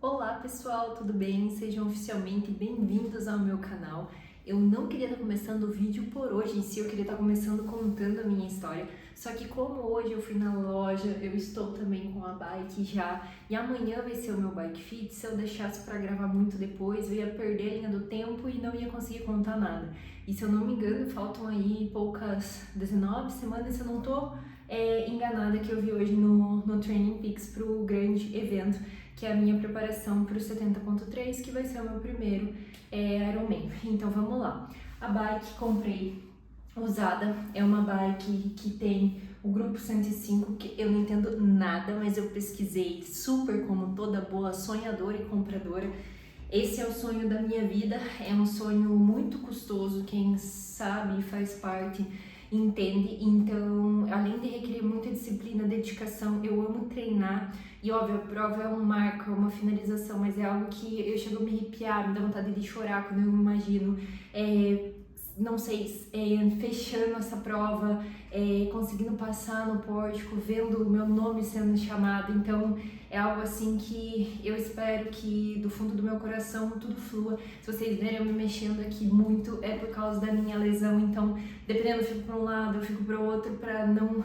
Olá pessoal, tudo bem? Sejam oficialmente bem-vindos ao meu canal. Eu não queria estar começando o vídeo por hoje em si, eu queria estar começando contando a minha história. Só que como hoje eu fui na loja, eu estou também com a bike já, e amanhã vai ser o meu bike fit, se eu deixasse para gravar muito depois, eu ia perder a linha do tempo e não ia conseguir contar nada. E se eu não me engano, faltam aí poucas 19 semanas, se eu não tô enganada, que eu vi hoje no Training Peaks para o grande evento, que é a minha preparação para o 70.3, que vai ser o meu primeiro Ironman. Então vamos lá. A bike comprei usada, é uma bike que tem o grupo 105, que eu não entendo nada, mas eu pesquisei super como toda boa sonhadora e compradora. Esse é o sonho da minha vida, é um sonho muito custoso, quem sabe e faz parte entende. Então, além de requerer muita disciplina, dedicação, eu amo treinar. E óbvio, a prova é um marco, é uma finalização, mas é algo que eu chego a me arrepiar, me dá vontade de chorar quando eu imagino, não sei, fechando essa prova, conseguindo passar no pórtico, vendo o meu nome sendo chamado. Então é algo assim que eu espero que do fundo do meu coração tudo flua. Se vocês verem eu me mexendo aqui muito, é por causa da minha lesão, então dependendo eu fico para um lado, eu fico para o outro para não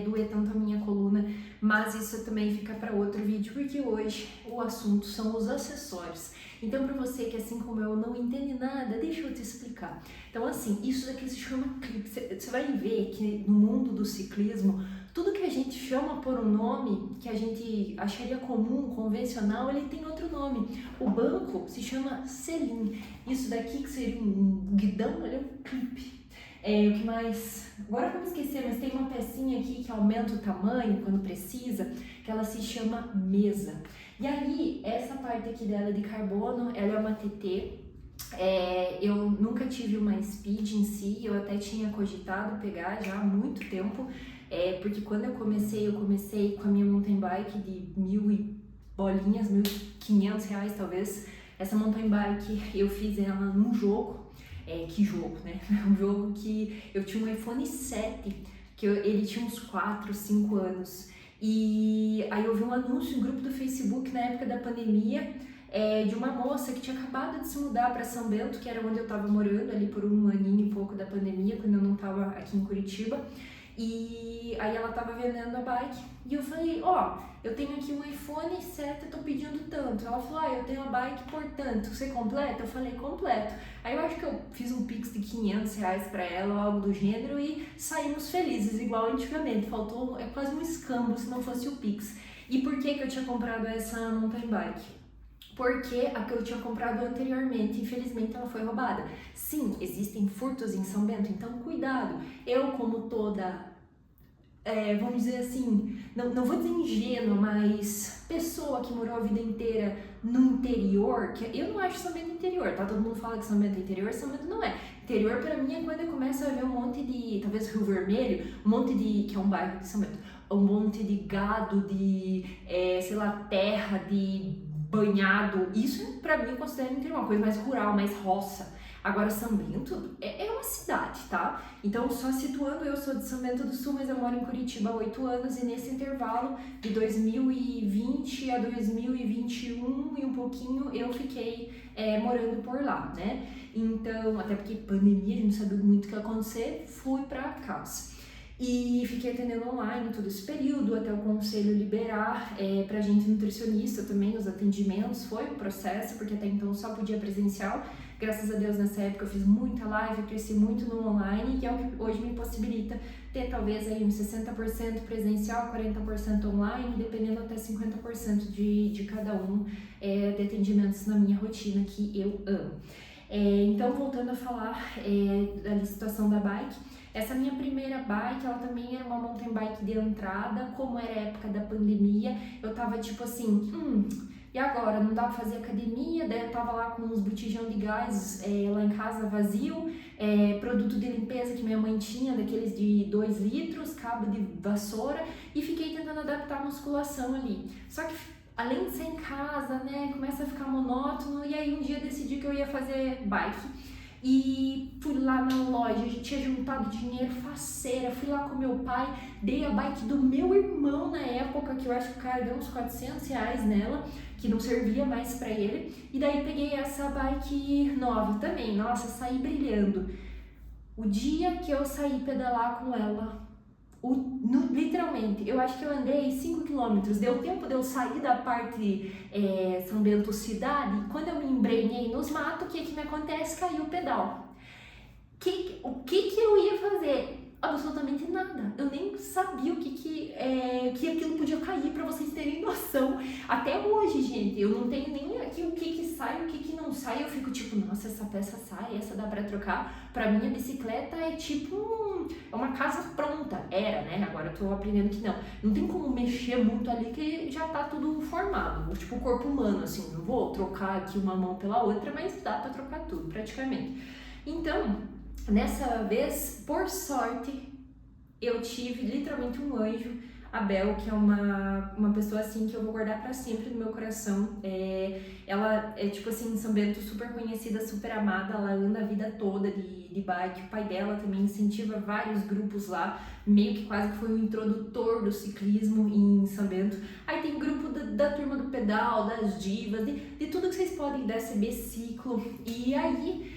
doer tanto a minha coluna, mas isso também fica para outro vídeo, porque hoje o assunto são os acessórios. Então, para você que assim como eu não entende nada, deixa eu te explicar. Então, assim, isso daqui se chama clipe. Você vai ver que no mundo do ciclismo, tudo que a gente chama por um nome, que a gente acharia comum, convencional, ele tem outro nome. O banco se chama selim. Isso daqui que seria um guidão, ele é um clipe. O que mais? Agora vamos esquecer, mas tem uma pecinha aqui que aumenta o tamanho quando precisa, que ela se chama mesa. E aí, essa parte aqui dela é de carbono, ela é uma TT. Eu nunca tive uma Speed em si, eu até tinha cogitado pegar já há muito tempo, porque quando eu comecei com a minha mountain bike de 1.000 e bolinhas, R$ 1.500 talvez. Essa mountain bike eu fiz ela num jogo, que jogo, né? Um jogo que eu tinha um iPhone 7, ele tinha uns 4, 5 anos. E aí eu vi um anúncio em grupo do Facebook na época da pandemia, de uma moça que tinha acabado de se mudar para São Bento, que era onde eu estava morando ali por um aninho e pouco da pandemia, quando eu não estava aqui em Curitiba. E aí ela estava vendendo a bike e eu falei, eu tenho aqui um iPhone 7, eu tô pedindo tanto. Ela falou, eu tenho a bike por tanto, você completa? Eu falei, completo. Aí eu acho que eu fiz um pix de R$ 500 para ela ou algo do gênero e saímos felizes, igual antigamente. Faltou quase um escambo se não fosse o pix. E por que eu tinha comprado essa mountain bike? Porque a que eu tinha comprado anteriormente, infelizmente, ela foi roubada. Sim, existem furtos em São Bento, então cuidado. Eu, como toda, vamos dizer assim, não vou dizer ingênua, mas pessoa que morou a vida inteira no interior, que eu não acho São Bento interior, tá? Todo mundo fala que São Bento é interior, São Bento não é. Interior pra mim é quando eu começo a ver um monte de, talvez Rio Vermelho, um monte de, que é um bairro de São Bento, um monte de gado, de, sei lá, terra, de banhado. Isso pra mim eu considero interior, uma coisa mais rural, mais roça. Agora São Bento é uma cidade, tá? Então só situando, eu sou de São Bento do Sul, mas eu moro em Curitiba há 8 anos e nesse intervalo de 2020 a 2021 e um pouquinho eu fiquei morando por lá, né? Então, até porque pandemia, a gente não sabia muito o que ia acontecer, fui pra casa. E fiquei atendendo online todo esse período, até o conselho liberar pra gente nutricionista também, os atendimentos, foi um processo, porque até então só podia presencial. Graças a Deus nessa época eu fiz muita live, cresci muito no online, que é o que hoje me possibilita ter talvez aí uns 60% presencial, 40% online, dependendo até 50% de cada um de atendimentos na minha rotina, que eu amo. Então, voltando a falar da situação da bike, essa minha primeira bike, ela também era uma mountain bike de entrada, como era a época da pandemia, eu tava tipo assim, e agora? Não dá pra fazer academia, daí eu tava lá com uns botijão de gás lá em casa vazio, produto de limpeza que minha mãe tinha, daqueles de 2 litros, cabo de vassoura, e fiquei tentando adaptar a musculação ali. Só que além de ser em casa, né, começa a ficar monótono, e aí um dia decidi que eu ia fazer bike. e fui lá na loja, a gente tinha juntado dinheiro, faceira, fui lá com meu pai, dei a bike do meu irmão na época, que eu acho que o cara deu uns R$ 400 nela, que não servia mais pra ele, e daí peguei essa bike nova também, nossa, saí brilhando. O dia que eu saí pedalar com ela, literalmente, eu acho que eu andei 5 quilômetros, deu tempo de eu sair da parte São Bento cidade, e quando eu me embrenhei nos matos, o que me acontece? Caiu o pedal. O que eu ia fazer? Absolutamente nada. Eu nem sabia que aquilo podia cair, pra vocês terem noção. Até hoje, gente, eu não tenho nem aqui o que sai, o que não sai. Eu fico tipo, nossa, essa peça sai, essa dá pra trocar. Pra mim, a bicicleta é tipo é uma casa pronta. Era, né? Agora eu tô aprendendo que não. Não tem como mexer muito ali, que já tá tudo formado. Tipo o corpo humano, assim. Não vou trocar aqui uma mão pela outra, mas dá pra trocar tudo, praticamente. Então, nessa vez, por sorte, eu tive literalmente um anjo, a Bel, que é uma pessoa assim que eu vou guardar pra sempre no meu coração. Ela é tipo assim, em São Bento, super conhecida, super amada, ela anda a vida toda de bike. O pai dela também incentiva vários grupos lá, meio que quase que foi um introdutor do ciclismo em São Bento. Aí tem grupo da turma do pedal, das divas, de tudo que vocês podem dar, CB Ciclo. E aí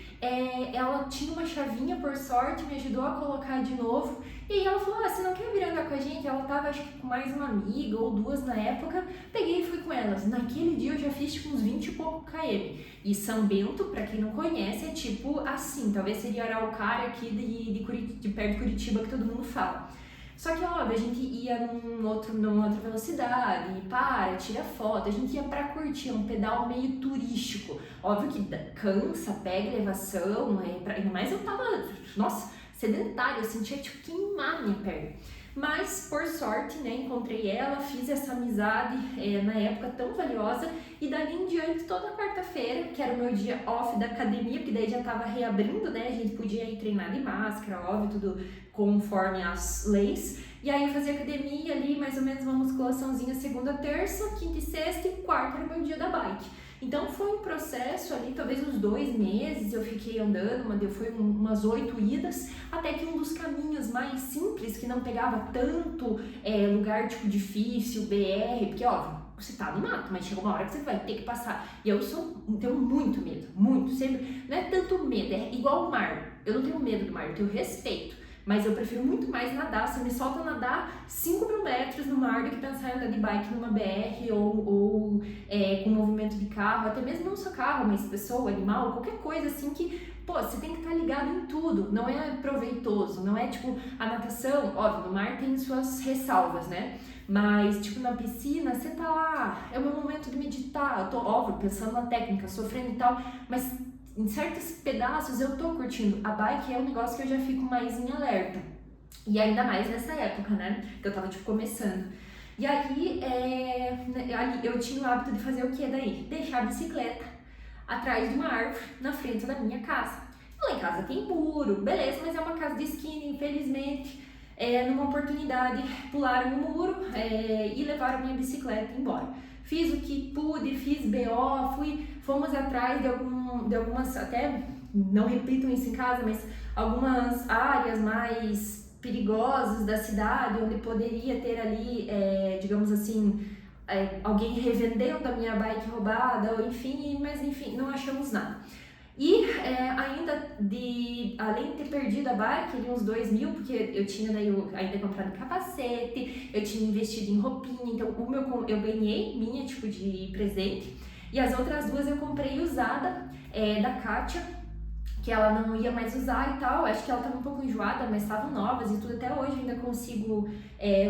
ela tinha uma chavinha, por sorte, me ajudou a colocar de novo. E aí ela falou, você não quer vir andar com a gente? Ela tava, acho que com mais uma amiga ou duas na época. Peguei e fui com elas. Naquele dia eu já fiz tipo uns 20 e pouco km. E São Bento, pra quem não conhece, é tipo assim, talvez seria Araucária aqui de perto de Curitiba, que todo mundo fala. Só que, óbvio, a gente ia numa outra velocidade, tira foto, a gente ia pra curtir, um pedal meio turístico. Óbvio que cansa, pega elevação, ainda mais eu tava, nossa, sedentária, eu sentia tipo queimar minha perna. Mas, por sorte, né, encontrei ela, fiz essa amizade na época tão valiosa, e dali em diante, toda quarta-feira, que era o meu dia off da academia, porque daí já tava reabrindo, né, a gente podia ir treinar de máscara, óbvio, tudo conforme as leis. E aí eu fazia academia ali, mais ou menos uma musculaçãozinha segunda, terça, quinta e sexta, e quarta era o meu dia da bike. Então foi um processo ali, talvez uns 2 meses eu fiquei andando, foi umas 8 idas, até que um dos caminhos mais simples, que não pegava tanto lugar tipo difícil, BR, porque óbvio, você tá no mato, mas chega uma hora que você vai ter que passar. E eu tenho muito medo, muito, sempre, não é tanto medo, é igual o mar. Eu não tenho medo do mar, eu tenho respeito. Mas eu prefiro muito mais nadar. Você me solta nadar 5.000 metros no mar do que pensar em andar de bike numa BR ou com movimento de carro, até mesmo não só carro, mas pessoa, animal, qualquer coisa assim que, você tem que estar ligado em tudo. Não é proveitoso, não é tipo a natação, óbvio, no mar tem suas ressalvas, né? Mas, tipo, na piscina, você tá lá, é o meu momento de meditar, eu tô, óbvio, pensando na técnica, sofrendo e tal, mas em certos pedaços eu tô curtindo. A bike é um negócio que eu já fico mais em alerta. E ainda mais nessa época, né? Que eu tava, tipo, começando. E aí, eu tinha o hábito de fazer o que daí? Deixar a bicicleta atrás de uma árvore na frente da minha casa. Lá em casa tem muro, beleza, mas é uma casa de esquina, infelizmente. Numa oportunidade, pularam o muro e levaram a minha bicicleta embora. Fiz o que pude, fiz BO, fomos atrás de algumas, até não repitam isso em casa, mas algumas áreas mais perigosas da cidade, onde poderia ter ali, digamos assim, alguém revendendo a minha bike roubada, ou enfim, mas enfim, não achamos nada. E além de ter perdido a bike, ali uns 2.000, porque eu tinha ainda comprado capacete, eu tinha investido em roupinha, então eu ganhei minha tipo de presente, e as outras duas eu comprei usada, da Kátia, que ela não ia mais usar e tal, acho que ela estava um pouco enjoada, mas estavam novas e tudo, até hoje eu ainda consigo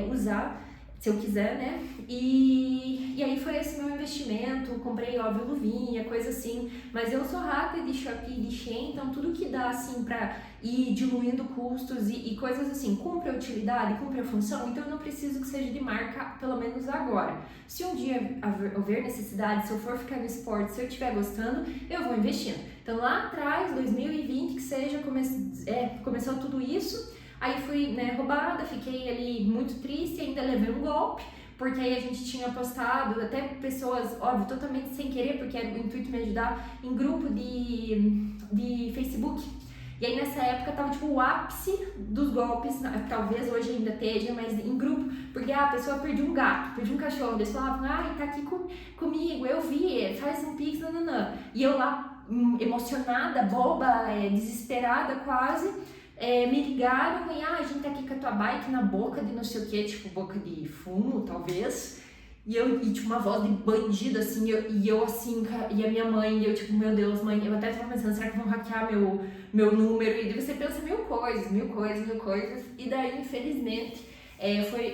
usar, se eu quiser, né? E aí foi esse meu investimento, comprei, óbvio, luvinha, coisa assim, mas eu sou rata de Shopee e de Shein, então tudo que dá, assim, pra ir diluindo custos e coisas assim, cumpre a utilidade, cumpre a função, então eu não preciso que seja de marca, pelo menos agora. Se um dia houver necessidade, se eu for ficar no esporte, se eu estiver gostando, eu vou investindo. Então lá atrás, 2020, que seja, começou tudo isso. Aí fui roubada, fiquei ali muito triste, ainda levei um golpe, porque aí a gente tinha postado, até pessoas, óbvio, totalmente sem querer, porque era o intuito me ajudar, em grupo de Facebook. E aí nessa época tava tipo o ápice dos golpes, talvez hoje ainda esteja, mas em grupo, porque a pessoa perdia um gato, perdia um cachorro, eles falavam, ai, tá aqui comigo, eu vi, faz um pix, nananã. E eu lá, emocionada, boba, desesperada quase, me ligaram e, a gente tá aqui com a tua bike na boca de não sei o que, tipo boca de fumo, talvez. E tinha uma voz de bandido, assim, e eu assim, e a minha mãe, e eu tipo, meu Deus, mãe, eu até tava pensando, será que vão hackear meu número? E daí você pensa mil coisas, e daí, infelizmente,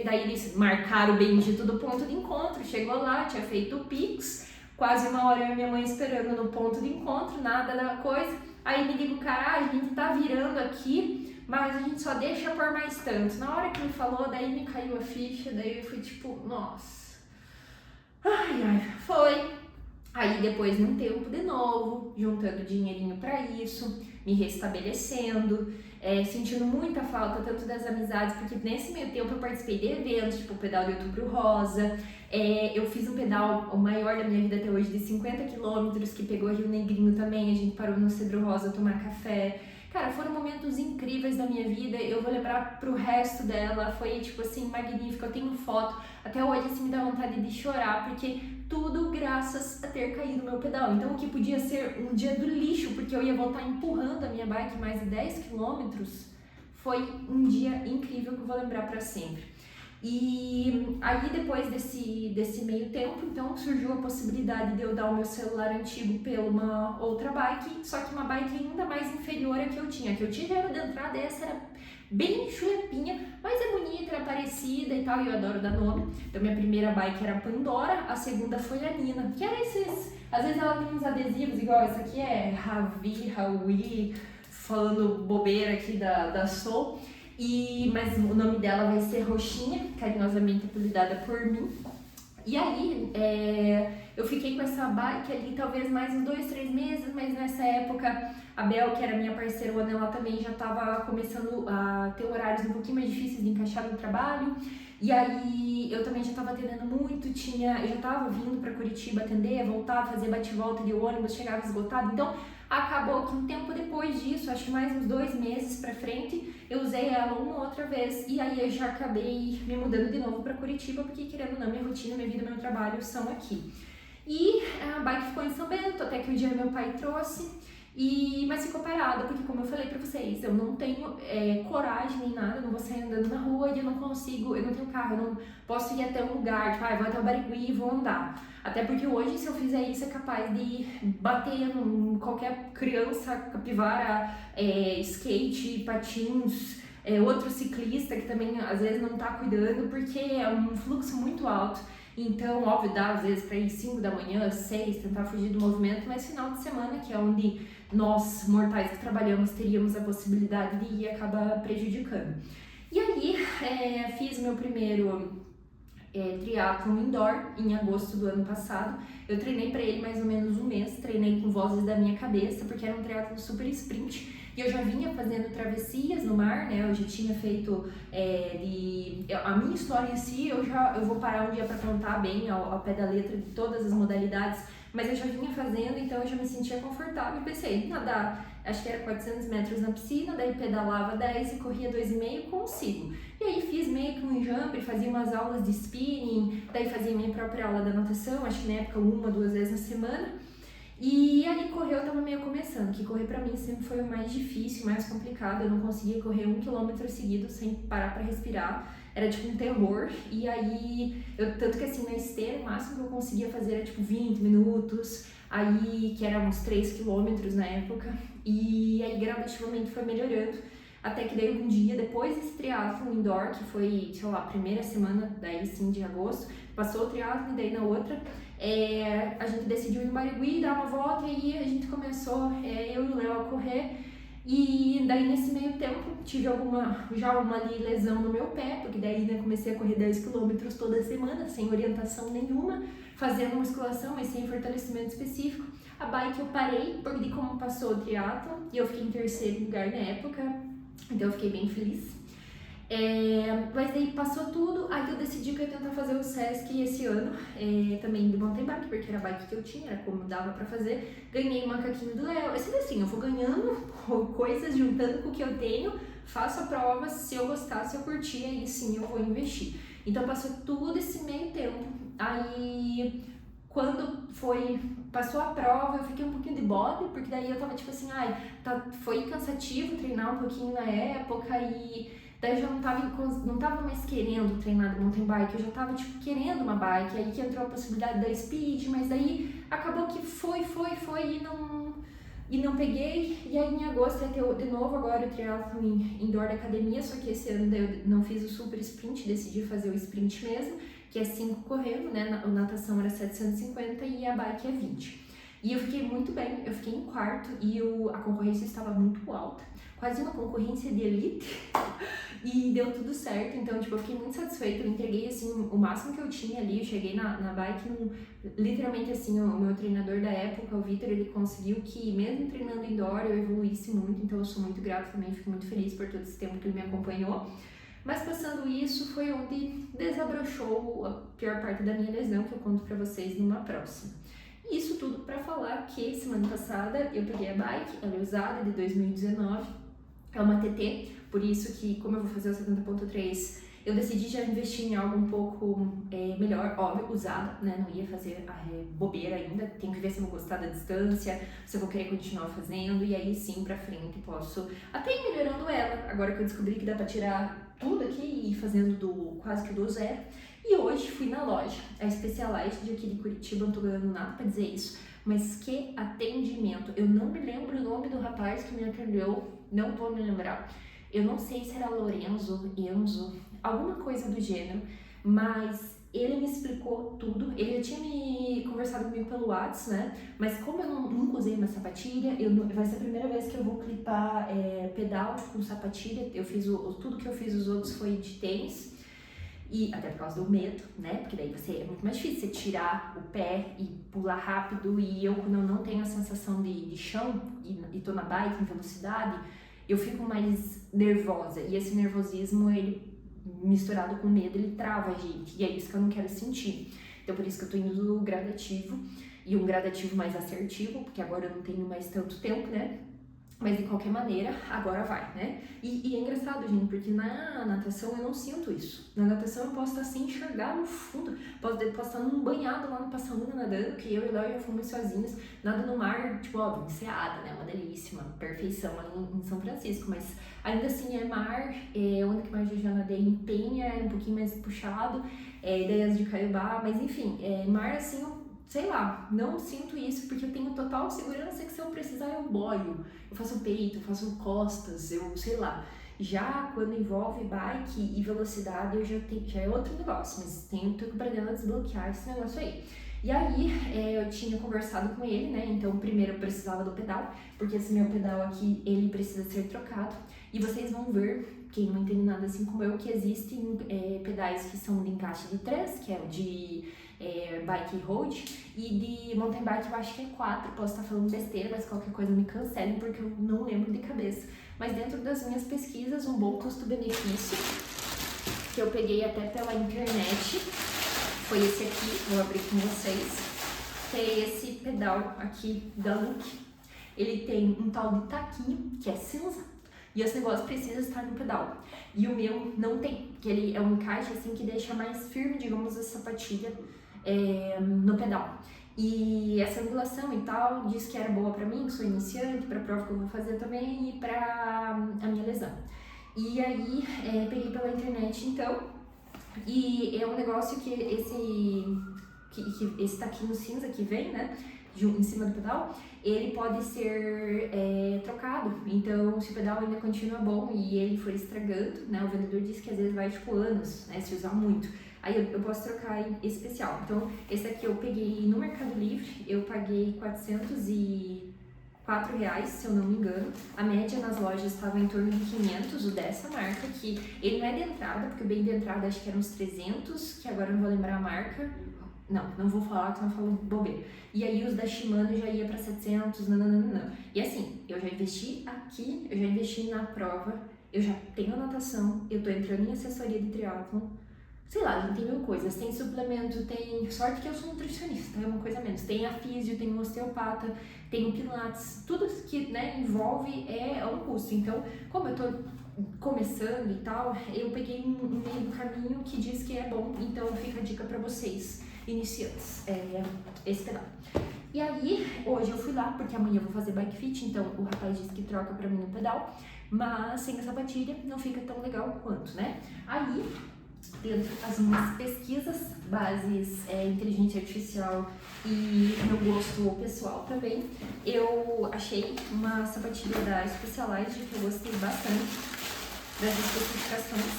daí eles marcaram o bendito do ponto de encontro, chegou lá, tinha feito o Pix, quase uma hora eu e minha mãe esperando no ponto de encontro, nada da coisa, aí me liga o cara, a gente tá virando aqui, mas a gente só deixa por mais tanto. Na hora que me falou, daí me caiu a ficha, daí eu fui tipo, nossa. Foi. Aí depois num tempo de novo, juntando dinheirinho pra isso, me restabelecendo, sentindo muita falta tanto das amizades, porque nesse meio tempo eu participei de eventos, tipo o pedal de Outubro Rosa, eu fiz um pedal, o maior da minha vida até hoje, de 50 quilômetros, que pegou Rio Negrinho também, a gente parou no Cedro Rosa tomar café. Cara, foram momentos incríveis da minha vida, eu vou lembrar pro resto dela, foi tipo assim, magnífico, eu tenho foto, até hoje assim me dá vontade de chorar, porque tudo graças a ter caído o meu pedal. Então o que podia ser um dia do lixo, porque eu ia voltar empurrando a minha bike mais de 10 quilômetros, foi um dia incrível que eu vou lembrar para sempre. E aí depois desse meio tempo, então surgiu a possibilidade de eu dar o meu celular antigo pela uma outra bike, só que uma bike ainda mais inferior à que eu tinha. A que eu tinha já era de entrada, essa era bem chulepinha, mas é bonita, era parecida e tal, e eu adoro dar nome. Então minha primeira bike era a Pandora, a segunda foi a Nina, que era esses, às vezes ela tem uns adesivos igual essa aqui é Ravi, falando bobeira aqui da Soul. Mas o nome dela vai ser Roxinha, carinhosamente apelidada por mim. E aí, eu fiquei com essa bike ali talvez mais uns 2, 3 meses, mas nessa época a Bel, que era minha parceirona, ela também já estava começando a ter horários um pouquinho mais difíceis de encaixar no trabalho. E aí eu também já estava atendendo muito, eu já estava vindo para Curitiba atender, voltar, fazer bate-volta de ônibus, chegava esgotado. Então acabou que um tempo depois disso, acho que mais uns 2 meses pra frente, eu usei ela uma outra vez e aí eu já acabei me mudando de novo para Curitiba, porque querendo ou não, minha rotina, minha vida, meu trabalho são aqui. E a bike ficou em São Bento, até que um dia meu pai trouxe, mas ficou parada, porque como eu falei pra vocês, eu não tenho coragem nem nada, eu não vou sair andando na rua e eu não tenho carro, eu não posso ir até um lugar, tipo, vou até o Barigui e vou andar. Até porque hoje, se eu fizer isso, é capaz de bater em qualquer criança, capivara, skate, patins, outro ciclista que também às vezes não tá cuidando, porque é um fluxo muito alto. Então, óbvio, dá às vezes para ir 5 da manhã, 6, tentar fugir do movimento, mas final de semana, que é onde nós, mortais que trabalhamos, teríamos a possibilidade de ir, acaba prejudicando. E aí, fiz meu primeiro triatlon indoor em agosto do ano passado. Eu treinei para ele mais ou menos um mês, treinei com vozes da minha cabeça, porque era um triatlon super sprint. E eu já vinha fazendo travessias no mar, né? Eu já tinha feito a minha história em si, eu vou parar um dia para contar bem ao pé da letra de todas as modalidades, mas eu já vinha fazendo, então eu já me sentia confortável e pensei, nadar, acho que era 400 metros na piscina, daí pedalava 10 e corria 2,5, consigo. E aí fiz meio que um jump, fazia umas aulas de spinning, daí fazia minha própria aula da natação, acho que na época 1, 2 vezes na semana. E ali correr eu tava meio começando, que correr pra mim sempre foi o mais difícil, mais complicado, eu não conseguia correr 1 quilômetro seguido sem parar pra respirar, era tipo um terror, e aí, tanto que assim, na esteira, o máximo que eu conseguia fazer era tipo 20 minutos, aí que era uns 3 quilômetros na época, e aí gradativamente foi melhorando, até que daí um dia, depois desse triatlon indoor, que foi, sei lá, a primeira semana, daí sim, de agosto, passou o triatlon e daí na outra, a gente decidiu ir no Barigui, dar uma volta, e aí a gente começou, eu e o Léo, a correr, e daí nesse meio tempo tive já uma lesão no meu pé, porque daí comecei a correr 10 quilômetros toda semana, sem orientação nenhuma, fazendo musculação, mas sem fortalecimento específico. A bike eu parei, porque como passou o triatlon, e eu fiquei em terceiro lugar na época, então eu fiquei bem feliz. Mas daí passou tudo, aí eu decidi que eu ia tentar fazer o Sesc esse ano, também de mountain bike, porque era a bike que eu tinha, era como dava pra fazer. Ganhei um macaquinho do Léo, é sempre assim, eu vou ganhando coisas, juntando com o que eu tenho, faço a prova, se eu gostar, se eu curtir, aí sim eu vou investir. Então passou tudo esse meio tempo, aí quando passou a prova, eu fiquei um pouquinho de bode, porque daí eu tava tipo assim, foi cansativo treinar um pouquinho na época e daí eu já não tava mais querendo treinar de mountain bike, eu já tava tipo querendo uma bike, aí que entrou a possibilidade da speed, mas daí acabou que foi e não peguei, e aí em agosto ia ter de novo agora o triathlon indoor da academia, só que esse ano eu não fiz o super sprint, decidi fazer o sprint mesmo, que é 5 correndo, né, a natação era 750 e a bike é 20. E eu fiquei muito bem, eu fiquei em quarto e a concorrência estava muito alta, quase uma concorrência de elite, e deu tudo certo, então tipo, eu fiquei muito satisfeita, eu entreguei assim o máximo que eu tinha ali, eu cheguei na bike, literalmente assim, o meu treinador da época, o Vitor, ele conseguiu que mesmo treinando indoor eu evoluísse muito, então eu sou muito grata também, fico muito feliz por todo esse tempo que ele me acompanhou. Mas passando isso foi onde desabrochou a pior parte da minha lesão, que eu conto pra vocês numa próxima. E isso tudo pra falar que semana passada eu peguei a bike, ela é usada, de 2019, é uma TT, por isso que como eu vou fazer o 70.3, eu decidi já investir em algo um pouco melhor, óbvio, usada, né, não ia fazer bobeira ainda, tenho que ver se eu vou gostar da distância, se eu vou querer continuar fazendo, e aí sim pra frente posso até ir melhorando ela, agora que eu descobri que dá pra tirar tudo aqui e ir fazendo quase que do zero. E hoje fui na loja, a Specialized de aqui de Curitiba, não tô ganhando nada pra dizer isso, mas que atendimento, eu não me lembro o nome do rapaz que me atendeu, não vou me lembrar, eu não sei se era Lorenzo, Enzo, alguma coisa do gênero, mas ele me explicou tudo, ele já tinha me conversado comigo pelo WhatsApp, né, mas como eu nunca usei uma sapatilha, vai ser a primeira vez que eu vou clipar pedal com sapatilha, eu fiz tudo que eu fiz os outros foi de tênis, e até por causa do medo, né? Porque daí é muito mais difícil você tirar o pé e pular rápido. E eu, quando eu não tenho a sensação de chão e tô na bike em velocidade, eu fico mais nervosa. E esse nervosismo, ele misturado com medo, ele trava a gente. E é isso que eu não quero sentir. Então por isso que eu tô indo do gradativo. E um gradativo mais assertivo, porque agora eu não tenho mais tanto tempo, né? Mas de qualquer maneira, agora vai, né? E é engraçado, gente, porque na natação eu não sinto isso. Na natação eu posso estar sem enxergar no fundo, posso estar num banhado lá no Passaúna nadando, que eu e o Léo já fomos sozinhos, nada no mar, tipo, óbvio, enseada, né? Uma delícia, uma perfeição ali em São Francisco, mas ainda assim é mar, onde que mais eu já nadei em Penha, era um pouquinho mais puxado, ideias de Caiobá, mas enfim, mar assim, sei lá, não sinto isso porque eu tenho total segurança que se eu precisar eu boio, eu faço peito, eu faço costas, eu sei lá. Já quando envolve bike e velocidade já é outro negócio, mas tenho que aprender a desbloquear esse negócio aí. E aí eu tinha conversado com ele, né, então primeiro eu precisava do pedal, porque esse meu pedal aqui, ele precisa ser trocado, e vocês vão ver, quem não entende nada assim como eu, que existem pedais que são de encaixe de 3, que é o de bike e road, e de mountain bike eu acho que é 4, posso estar falando besteira, mas qualquer coisa me cancelem porque eu não lembro de cabeça. Mas dentro das minhas pesquisas, um bom custo-benefício, que eu peguei até pela internet, foi esse aqui, vou abrir com vocês, que é esse pedal aqui da Look. Ele tem um tal de taquinho, que é cinza, e esse negócio precisa estar no pedal. E o meu não tem, que ele é um encaixe assim que deixa mais firme, digamos, a sapatilha no pedal. E essa angulação e tal, disse que era boa pra mim, que sou iniciante, pra prova que eu vou fazer também e pra a minha lesão. E aí, peguei pela internet então, e é um negócio que esse taquinho cinza que vem, né, em cima do pedal, ele pode ser trocado. Então, se o pedal ainda continua bom e ele for estragando, né, o vendedor disse que às vezes vai tipo anos, né, se usar muito. Aí eu posso trocar em especial. Então, esse aqui eu peguei no Mercado Livre, eu paguei R$404, se eu não me engano. A média nas lojas estava em torno de 500, o dessa marca, que ele não é de entrada, porque o bem de entrada acho que era uns 300, que agora eu não vou lembrar a marca. Não vou falar, que eu não falo bobeira. E aí os da Shimano já ia pra 700, não. E assim, eu já investi aqui, eu já investi na prova, eu já tenho natação, eu tô entrando em assessoria de triatlon, sei lá, a gente tem mil coisas, tem suplemento, tem sorte que eu sou nutricionista, é uma coisa a menos, tem a físio, tem o osteopata, tem o pilates, tudo que, né, envolve é um custo. Então, como eu tô começando e tal, eu peguei um meio do caminho que diz que é bom, então fica a dica pra vocês, iniciantes, esse pedal. E aí, hoje eu fui lá, porque amanhã eu vou fazer bike fit, então o rapaz disse que troca pra mim o pedal, mas sem a sapatilha não fica tão legal quanto, né? Aí, dentro das minhas pesquisas, bases inteligência artificial e meu gosto pessoal também, eu achei uma sapatilha da Specialized que eu gostei bastante das especificações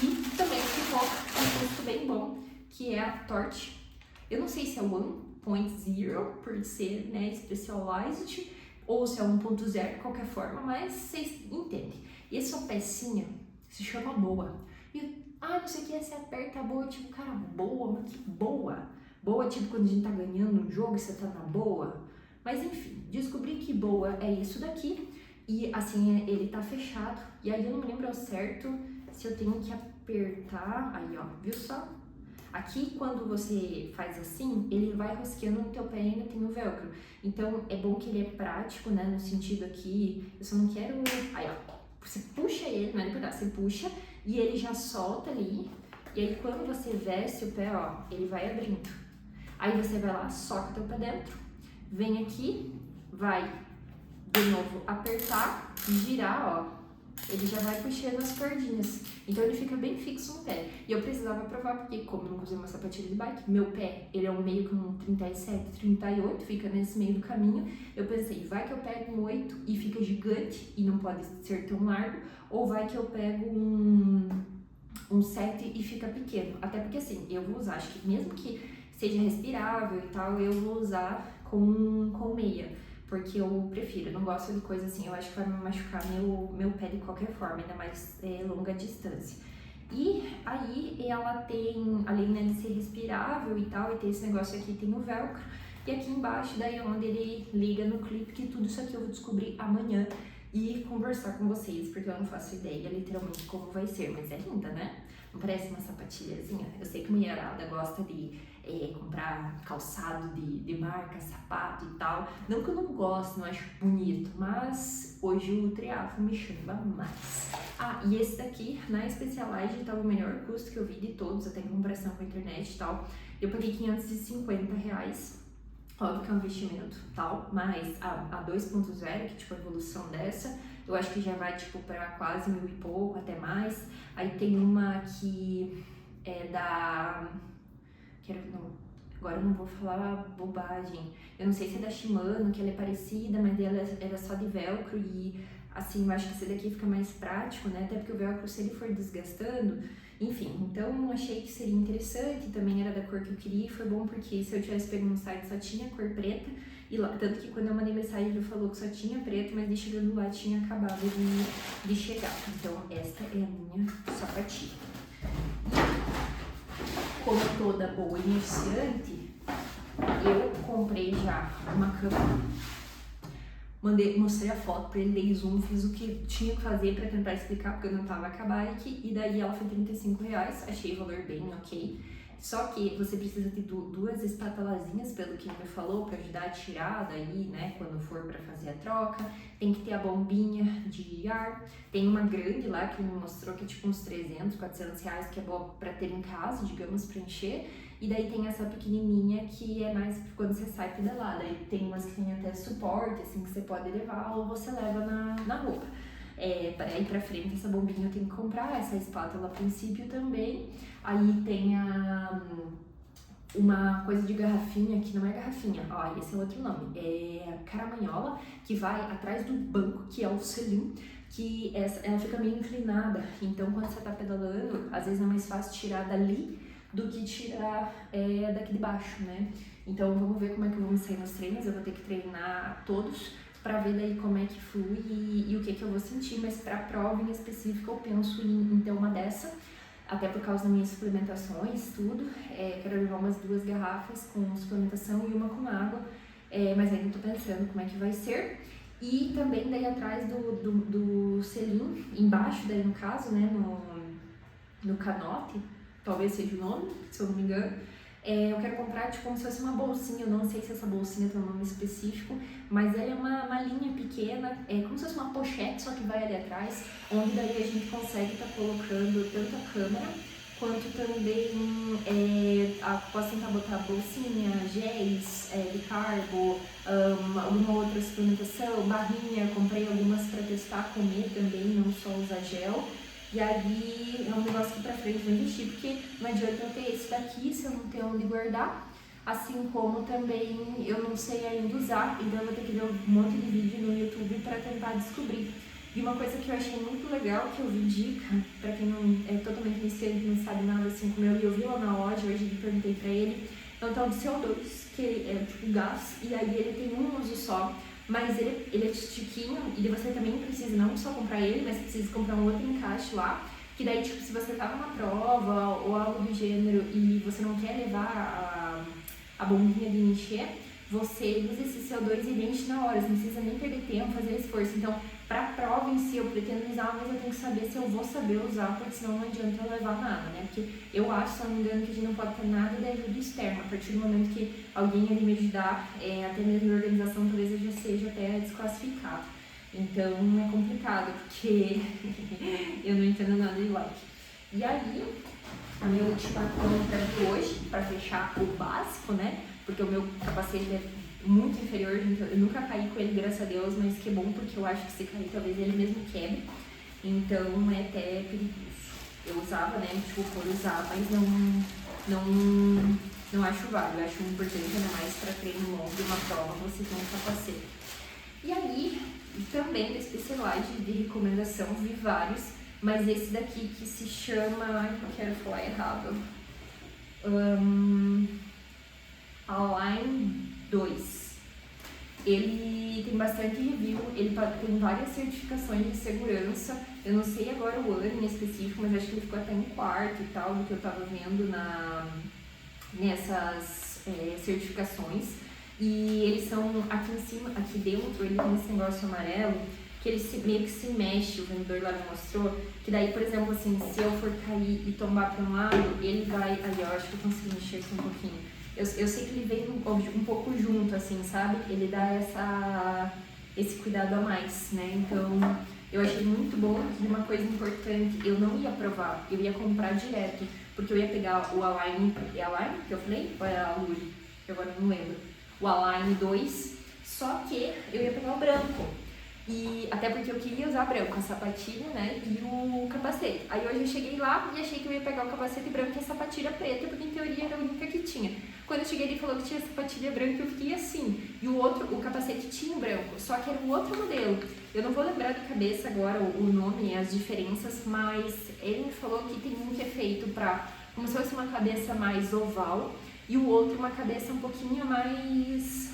e também ficou um custo bem bom, que é a Torch. Eu não sei se é 1.0 por ser, né, Specialized ou se é 1.0 de qualquer forma, mas vocês entendem. E essa pecinha se chama Boa. E não sei o que, você aperta a boa, tipo, cara, boa, mas que boa. Boa, tipo, quando a gente tá ganhando um jogo e você tá na boa. Mas enfim, descobri que boa é isso daqui. E assim, ele tá fechado. E aí eu não me lembro ao certo se eu tenho que apertar. Aí, ó, viu só? Aqui, quando você faz assim, ele vai rosqueando no teu pé e ainda tem o velcro. Então, é bom que ele é prático, né? No sentido aqui, eu só não quero... Aí, ó, você puxa ele, não é nem por você puxa e ele já solta ali. E aí, quando você veste o pé, ó, ele vai abrindo. Aí você vai lá, soca o teu pé dentro, vem aqui, vai de novo apertar e girar, ó. Ele já vai puxando as cordinhas, então ele fica bem fixo no pé. E eu precisava provar, porque como eu nunca usei uma sapatilha de bike, meu pé, ele é um meio com 37, 38, fica nesse meio do caminho. Eu pensei, vai que eu pego um 8 e fica gigante e não pode ser tão largo, ou vai que eu pego um 7 e fica pequeno. Até porque assim, eu vou usar, acho que mesmo que seja respirável e tal, eu vou usar com meia. Porque eu prefiro, eu não gosto de coisa assim, eu acho que vai me machucar meu pé de qualquer forma, ainda mais longa distância. E aí ela tem, além, né, de ser respirável e tal, e ter esse negócio aqui, tem o velcro. E aqui embaixo, daí é onde ele liga no clipe, que tudo isso aqui eu vou descobrir amanhã e conversar com vocês, porque eu não faço ideia literalmente como vai ser, mas é linda, né? Não parece uma sapatilhazinha? Eu sei que mulherada gosta de comprar calçado de marca, sapato e tal. Não que eu não gosto, não acho bonito, mas hoje o triatlo me chama mais. E esse daqui, na Specialized, tá o melhor custo que eu vi de todos, até em comparação com a internet e tal. Eu paguei R$550. Óbvio que é um investimento, tal, mas a 2.0, que tipo a evolução dessa, eu acho que já vai tipo para quase 1.000 e pouco, até mais. Aí tem uma que é da... Agora eu não vou falar bobagem. Eu não sei se é da Shimano, que ela é parecida, mas ela era só de velcro e assim, eu acho que esse daqui fica mais prático, né? Até porque o velcro, se ele for desgastando, enfim, então achei que seria interessante, também era da cor que eu queria e foi bom porque se eu tivesse pego no site só tinha cor preta, e lá, tanto que quando eu mandei mensagem ele falou que só tinha preto, mas de chegando lá tinha acabado de chegar. Então esta é a minha sapatilha. E como toda boa iniciante, eu comprei já uma câmera. Mostrei a foto pra ele, dei zoom, fiz o que tinha que fazer pra tentar explicar, porque eu não tava com a bike, e daí ela foi R$35, achei o valor bem ok. Só que você precisa ter duas espátulazinhas, pelo que ele me falou, pra ajudar a tirar daí, né, quando for pra fazer a troca. Tem que ter a bombinha de ar. Tem uma grande lá que ele me mostrou que é tipo uns R$300, R$400, que é boa pra ter em casa, digamos, pra encher. E daí tem essa pequenininha que é mais quando você sai pedalar. Daí tem umas que tem até suporte, assim, que você pode levar ou você leva na roupa. Para ir pra frente, essa bombinha eu tenho que comprar, essa espátula a princípio também. Aí tem uma coisa de garrafinha, que não é garrafinha, ó, esse é outro nome, é caramanhola, que vai atrás do banco, que é o selim, que ela fica meio inclinada. Então quando você tá pedalando, às vezes é mais fácil tirar dali do que tirar daqui de baixo, né? Então vamos ver como é que eu vou sair nos treinos, eu vou ter que treinar todos pra ver daí como é que flui e o que eu vou sentir, mas pra prova em específico eu penso em ter uma dessa, até por causa das minhas suplementações, tudo. Quero levar umas 2 garrafas com suplementação e uma com água, mas ainda tô pensando como é que vai ser. E também daí atrás do selim, embaixo daí no caso, né, no canote, talvez seja o nome, se eu não me engano, eu quero comprar tipo como se fosse uma bolsinha, eu não sei se essa bolsinha tem um nome específico, mas ela é uma linha pequena, é como se fosse uma pochete, só que vai ali atrás, onde daí a gente consegue estar colocando tanto a câmera, quanto também posso tentar botar bolsinha, géis, bicarbo, alguma outra suplementação, barrinha, comprei algumas para testar, comer também, não só usar gel. E aí é um negócio que pra frente eu vou investir, porque não adianta eu ter esse daqui se eu não ter onde guardar, assim como também eu não sei ainda usar, então eu vou ter que ver um monte de vídeo no YouTube para tentar descobrir. E uma coisa que eu achei muito legal, que eu vi dica, pra quem não é totalmente iniciante, não sabe nada assim como eu vi lá na loja, hoje eu perguntei pra ele, é um tal de CO2, que é tipo gás, e aí ele tem um uso só, mas ele é chiquinho, e você também precisa não só comprar ele, mas precisa comprar um outro encaixe lá, que daí tipo, se você tá numa prova ou algo do gênero e você não quer levar a bombinha de encher, você usa esse CO2 e enche na hora, você não precisa nem perder tempo, fazer esforço. Então, para a prova em si, eu pretendo usar, mas eu tenho que saber se eu vou saber usar, porque senão não adianta eu levar nada, né? Porque eu acho, se eu não me engano, que a gente não pode ter nada de ajuda externa. A partir do momento que alguém ali me ajudar, até mesmo na organização, talvez eu já seja até desclassificado. Então, é complicado, porque eu não entendo nada de like. E aí, a minha última compra de hoje, para fechar o básico, né? Porque o meu capacete é muito inferior, então eu nunca caí com ele, graças a Deus, mas que bom, porque eu acho que se cair talvez ele mesmo quebre, então é até perigoso. Eu usava, né, tipo, por usar, mas não acho válido, eu acho importante ainda mais para treino longo de uma prova você ter um capacete. E aí, também da Specialized de recomendação, vi vários, mas esse daqui que se chama, ai, não quero falar errado, Align 2. Ele tem bastante review, ele tem várias certificações de segurança. Eu não sei agora o ano em específico, mas acho que ele ficou até em quarto e tal, do que eu tava vendo nessas certificações. E eles são aqui em cima, aqui dentro, ele tem esse negócio amarelo, que ele meio que se mexe, o vendedor lá me mostrou, que daí, por exemplo, assim, se eu for cair e tombar para um lado, ele vai, aí eu acho que eu consigo mexer aqui um pouquinho. Eu sei que ele vem um pouco junto, assim, sabe? Ele dá esse cuidado a mais, né? Então, eu achei muito bom. E uma coisa importante, eu não ia provar, eu ia comprar direto, porque eu ia pegar o Align, é Align que eu falei? Ou é a Luri? Eu agora não lembro. O Align 2, só que eu ia pegar o branco. E até porque eu queria usar branco, a sapatilha, né, e o capacete. Aí hoje eu cheguei lá e achei que eu ia pegar o capacete branco e a sapatilha preta, porque em teoria era a única que tinha. Quando eu cheguei ele falou que tinha sapatilha branca, eu fiquei assim. E o capacete tinha o branco, só que era um outro modelo. Eu não vou lembrar de cabeça agora o nome e as diferenças, mas ele me falou que tem um que é feito pra, como se fosse uma cabeça mais oval, e o outro uma cabeça um pouquinho mais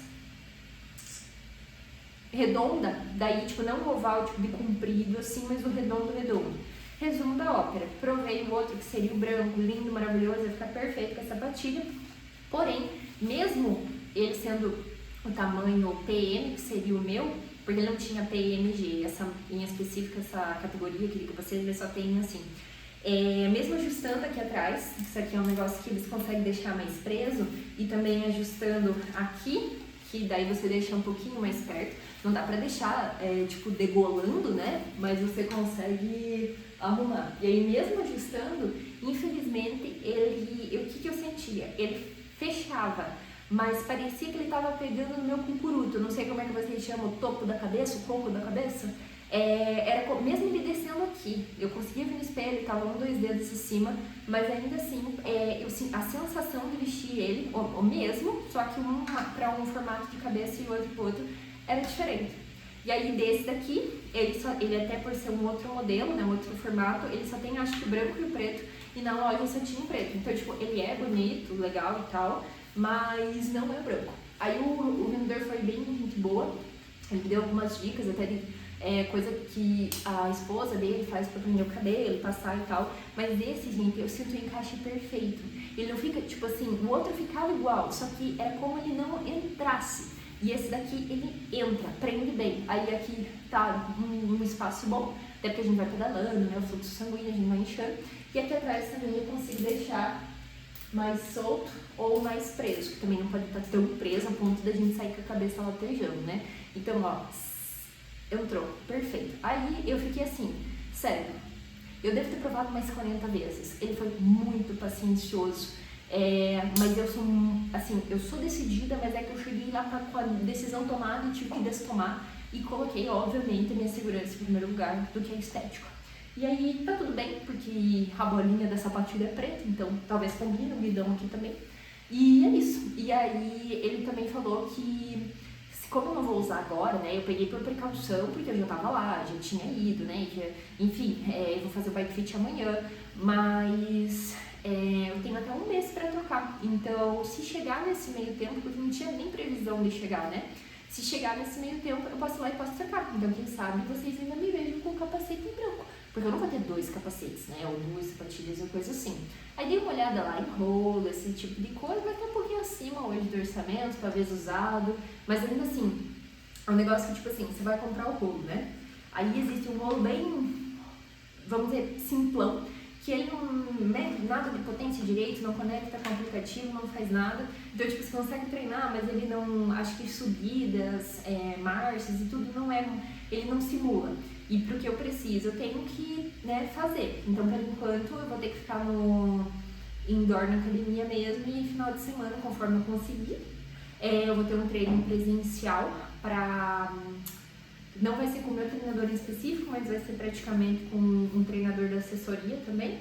redonda, daí tipo não oval, tipo de comprido assim, mas o redondo. Resumo da ópera, provei o outro que seria o branco, lindo, maravilhoso, ia ficar perfeito com a sapatilha, porém, mesmo ele sendo o tamanho PM, que seria o meu, porque ele não tinha PMG, essa em específico, essa categoria que vocês só tem assim, mesmo ajustando aqui atrás, isso aqui é um negócio que eles conseguem deixar mais preso, e também ajustando aqui, que daí você deixa um pouquinho mais perto, não dá pra deixar, tipo, degolando, né? Mas você consegue arrumar. E aí, mesmo ajustando, infelizmente, o que eu sentia? Ele fechava, mas parecia que ele tava pegando no meu cucuruto. Eu não sei como é que vocês chamam, o topo da cabeça, o coco da cabeça. Mesmo ele descendo aqui, eu conseguia ver no espelho, tava 2 dedos acima, mas ainda assim, a sensação de vestir ele, o mesmo, só que um para um formato de cabeça e o outro para o outro, era diferente. E aí desse daqui, ele até por ser um outro modelo, né, um outro formato, ele só tem acho que o branco e o preto, e na loja só tinha o preto. Então, tipo, ele é bonito, legal e tal, mas não é branco. Aí o vendedor foi bem gente boa, ele deu algumas dicas até de coisa que a esposa dele faz pra prender o cabelo, passar e tal, mas esse, gente, eu sinto o encaixe perfeito. Ele não fica, tipo assim, o outro ficava igual, só que era como ele não entrasse. E esse daqui, ele entra, prende bem. Aí aqui tá um espaço bom, até porque a gente vai pedalando, né? O fluxo sanguíneo, a gente vai inchando. E aqui atrás também eu consigo deixar mais solto ou mais preso, que também não pode estar tão preso a ponto da gente sair com a cabeça latejando, né? Então, ó, entrou, perfeito. Aí eu fiquei assim, sério, eu devo ter provado mais 40 vezes. Ele foi muito paciencioso, mas eu sou, assim, eu sou decidida, mas é que eu cheguei lá com a decisão tomada e tive que destomar e coloquei, obviamente, a minha segurança em primeiro lugar do que a estética. E aí tá tudo bem, porque a bolinha da sapatilha é preta, então talvez combine o guidão aqui também. E é isso. E aí ele também falou que, como eu não vou usar agora, né, eu peguei por precaução, porque eu já tava lá, já tinha ido, né, enfim, eu vou fazer o bike fit amanhã, mas eu tenho até um mês pra trocar. Então, se chegar nesse meio tempo, porque não tinha nem previsão de chegar, né, se chegar nesse meio tempo, eu posso ir lá e posso trocar. Então, quem sabe vocês ainda me vejam com o capacete em branco. Porque eu não vou ter 2 capacetes, né? Ou 2 sapatilhas ou coisa assim. Aí dei uma olhada lá em rolo, esse tipo de coisa, vai estar um pouquinho acima hoje do orçamento, talvez usado. Mas ainda assim, é um negócio que, tipo assim, você vai comprar o rolo, né? Aí existe um rolo bem, vamos dizer, simplão, que ele não mede nada de potência direito, não conecta com o aplicativo, não faz nada. Então, tipo, você consegue treinar, mas ele não, acho que subidas, marchas e tudo, ele não simula. E pro que eu preciso, eu tenho que, né, fazer. Então, por enquanto, eu vou ter que ficar no indoor na academia mesmo e final de semana, conforme eu conseguir, eu vou ter um treino presencial pra... Não vai ser com o meu treinador em específico, mas vai ser praticamente com um treinador da assessoria também.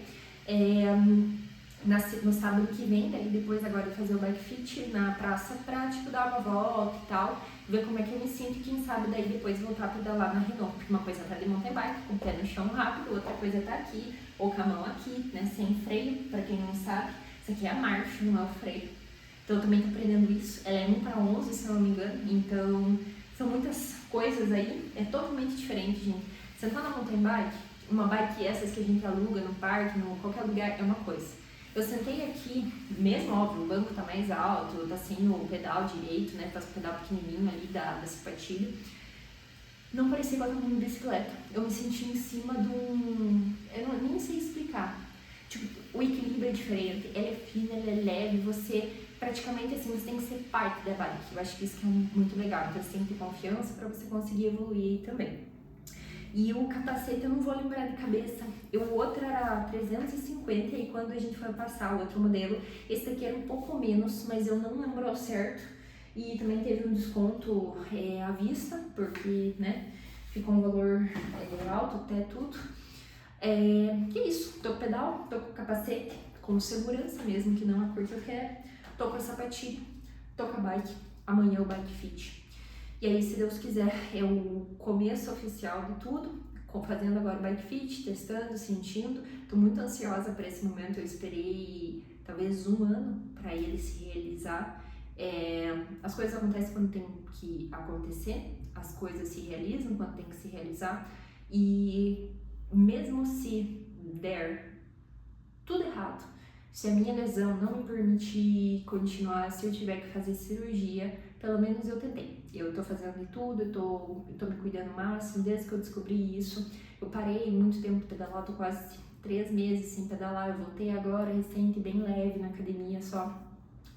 No sábado que vem, daí depois agora eu fazer o bike fit na praça pra, tipo, dar uma volta e tal, ver como é que eu me sinto e quem sabe daí depois voltar a pedalar na Renault, porque uma coisa é tá de mountain bike, com o pé no chão rápido, outra coisa é tá aqui, ou com a mão aqui, né, sem freio, pra quem não sabe, isso aqui é a marcha, não é o freio. Então eu também tô aprendendo isso, ela é 1:11, se eu não me engano, então são muitas coisas aí, é totalmente diferente, gente. Sentar na mountain bike, uma bike essas que a gente aluga no parque, em qualquer lugar, é uma coisa. Eu sentei aqui, mesmo óbvio, o banco tá mais alto, tá sem o pedal direito, né, tá com o pedal pequenininho ali da sapatilha. Não parecia igual uma bicicleta. Eu me senti em cima de um... Eu nem sei explicar. Tipo, o equilíbrio é diferente, ela é fina, ela é leve, você praticamente assim, você tem que ser parte da bike. Eu acho que isso que é muito legal, então você tem que ter confiança para você conseguir evoluir aí também. E o capacete eu não vou lembrar de cabeça, o outro era 350 e quando a gente foi passar o outro modelo, esse daqui era um pouco menos, mas eu não lembro ao certo. E também teve um desconto à vista, porque, né, ficou um valor alto até tudo. Que é isso, tô com pedal, tô com capacete, com segurança mesmo, que não é a cor que eu quero, tô com a sapatilha, tô com a bike, amanhã é o bike fit. E aí, se Deus quiser, é o começo oficial de tudo, fazendo agora o bike fit, testando, sentindo. Tô muito ansiosa para esse momento, eu esperei talvez 1 ano para ele se realizar. As coisas acontecem quando tem que acontecer, as coisas se realizam quando tem que se realizar. E mesmo se der tudo errado, se a minha lesão não me permitir continuar, se eu tiver que fazer cirurgia, pelo menos eu tentei. Eu tô fazendo de tudo, eu tô me cuidando o máximo, desde que eu descobri isso. Eu parei muito tempo de pedalar, tô quase 3 meses sem pedalar, eu voltei agora, recente, bem leve na academia, só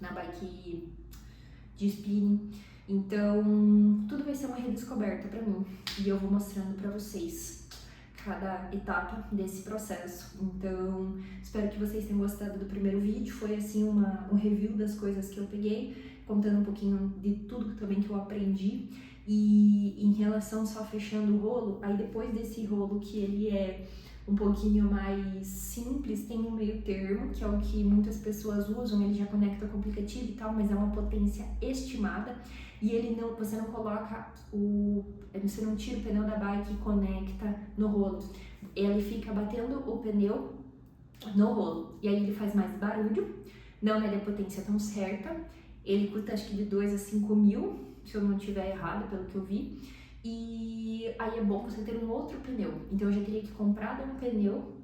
na bike de spinning. Então, tudo vai ser uma redescoberta pra mim, e eu vou mostrando pra vocês cada etapa desse processo. Então, espero que vocês tenham gostado do primeiro vídeo. Foi assim um review das coisas que eu peguei, contando um pouquinho de tudo também que eu aprendi. E em relação, só fechando o rolo, aí depois desse rolo que ele é um pouquinho mais simples, tem um meio termo, que é o que muitas pessoas usam, ele já conecta com o aplicativo e tal, mas é uma potência estimada. E ele não, você não coloca você não tira o pneu da bike e conecta no rolo. Ele fica batendo o pneu no rolo. E aí ele faz mais barulho, não é da potência tão certa. Ele custa acho que de 2 a 5 mil, se eu não estiver errado, pelo que eu vi. E aí é bom você ter um outro pneu. Então eu já teria que comprar um pneu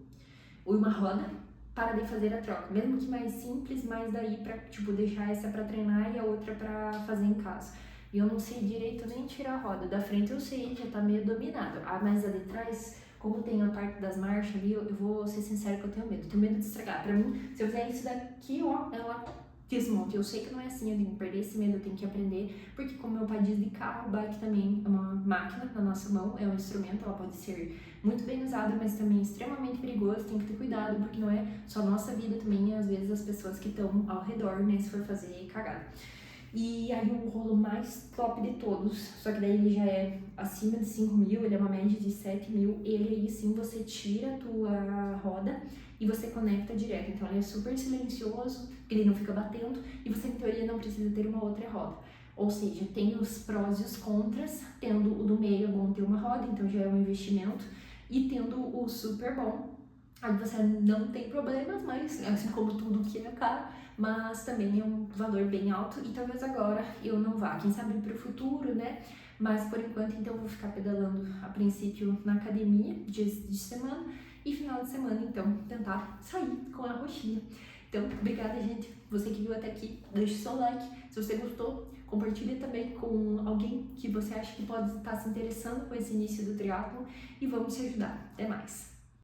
ou uma roda para de fazer a troca. Mesmo que mais simples, mas daí pra, tipo, deixar essa para treinar e a outra para fazer em casa. e eu não sei direito nem tirar a roda. Da frente eu sei, já tá meio dominado. Mas a de trás, como tem a parte das marchas ali, eu vou ser sincera que eu tenho medo. Tenho medo de estragar. Pra mim, se eu fizer isso daqui, ó, ela desmonte. Eu sei que não é assim, eu tenho que perder esse medo, eu tenho que aprender, porque como meu pai diz de carro, bike também é uma máquina na nossa mão, é um instrumento, ela pode ser muito bem usada, mas também extremamente perigoso, tem que ter cuidado, porque não é só a nossa vida também, às vezes as pessoas que estão ao redor, né, se for fazer cagada. E aí o rolo mais top de todos, só que daí ele já é acima de 5 mil, ele é uma média de 7 mil, ele aí sim você tira a tua roda e você conecta direto, então ele é super silencioso, ele não fica batendo e você em teoria não precisa ter uma outra roda. Ou seja, tem os prós e os contras, tendo o do meio é bom ter uma roda, então já é um investimento, e tendo o super bom, aí você não tem problemas, mas assim como tudo que é caro, mas também é um valor bem alto e talvez agora eu não vá, quem sabe para o futuro, né? Mas por enquanto então eu vou ficar pedalando a princípio na academia, dias de semana, e final de semana então tentar sair com a roxinha. Então, obrigada gente, você que viu até aqui, deixe seu like, se você gostou, compartilhe também com alguém que você acha que pode estar se interessando com esse início do triatlon e vamos se ajudar. Até mais!